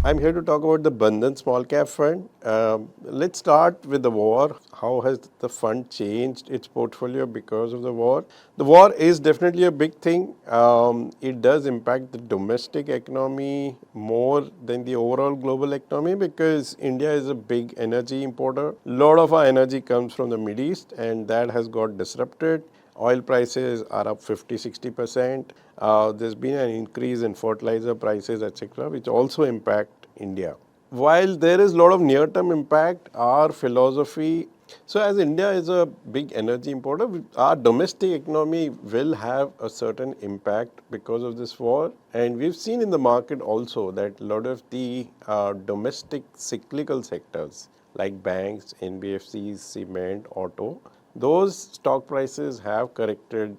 I'm here to talk about the Bandhan Small Cap Fund. Let's start with the war. How has the fund changed its portfolio because of the war? The war is definitely a big thing. It does impact the domestic economy more than the overall global economy because India is a big energy importer. A lot of our energy comes from the Middle East, and that has got disrupted. Oil prices are up 50-60%. There's been an increase in fertilizer prices, etc., which also impact India. While there is a lot of near-term impact, our philosophy, so as India is a big energy importer, our domestic economy will have a certain impact because of this war. And we've seen in the market also that a lot of the domestic cyclical sectors like banks, NBFCs, cement, auto, those stock prices have corrected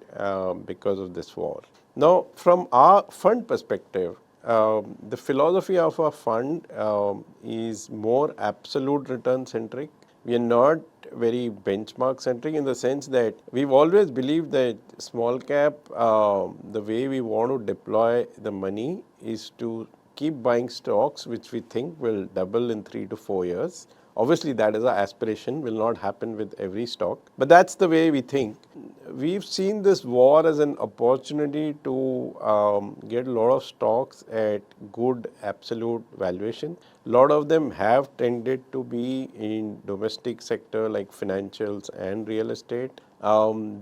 because of this war. Now, from our fund perspective, the philosophy of our fund is more absolute return centric. We are not very benchmark centric in the sense that we've always believed that small cap, the way we want to deploy the money is to keep buying stocks which we think will double in 3 to 4 years. Obviously, that is our aspiration, will not happen with every stock, but that's the way we think. We've seen this war as an opportunity to get a lot of stocks at good absolute valuation. A lot of them have tended to be in domestic sector like financials and real estate.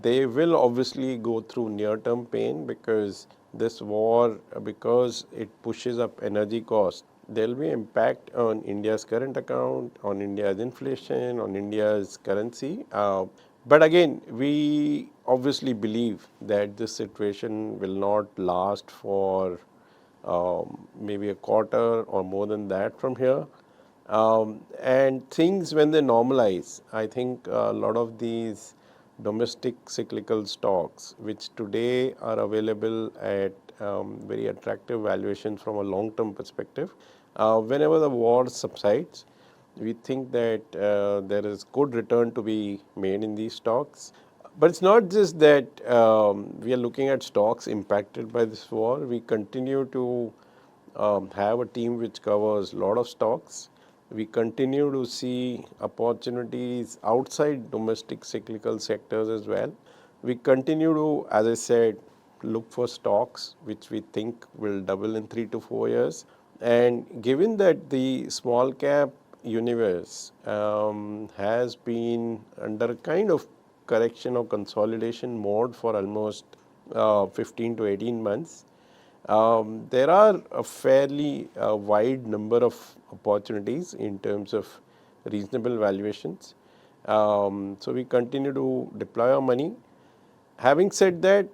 They will obviously go through near-term pain because this war, because it pushes up energy costs, there will be impact on India's current account, on India's inflation, on India's currency. But again, we obviously believe that this situation will not last for maybe a quarter or more than that from here. And things when they normalize, I think a lot of these domestic cyclical stocks, which today are available at very attractive valuations from a long-term perspective, whenever the war subsides, we think that there is good return to be made in these stocks. But it's not just that we are looking at stocks impacted by this war. We continue to have a team which covers a lot of stocks. We continue to see opportunities outside domestic cyclical sectors as well. We continue to, as I said, look for stocks which we think will double in 3 to 4 years. And given that the small cap universe has been under kind of correction or consolidation mode for almost 15 to 18 months, there are a fairly wide number of opportunities in terms of reasonable valuations. So we continue to deploy our money. Having said that,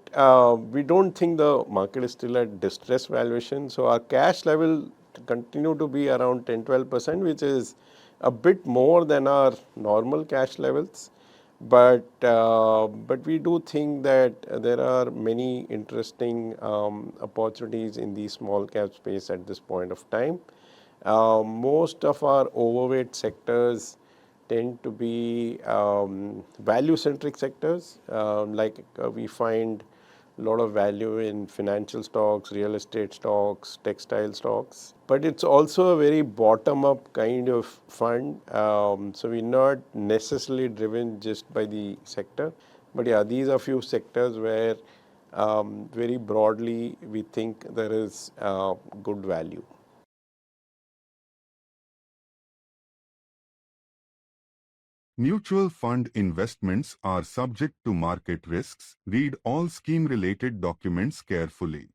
we don't think the market is still at distressed valuation. So our cash level continue to be around 10-12%, which is a bit more than our normal cash levels. But we do think that there are many interesting opportunities in the small cap space at this point of time. Most of our overweight sectors tend to be value-centric sectors. We find a lot of value in financial stocks, real estate stocks, textile stocks. But it's also a very bottom-up kind of fund. So we're not necessarily driven just by the sector. But yeah, these are few sectors where very broadly we think there is good value. Mutual fund investments are subject to market risks. Read all scheme-related documents carefully.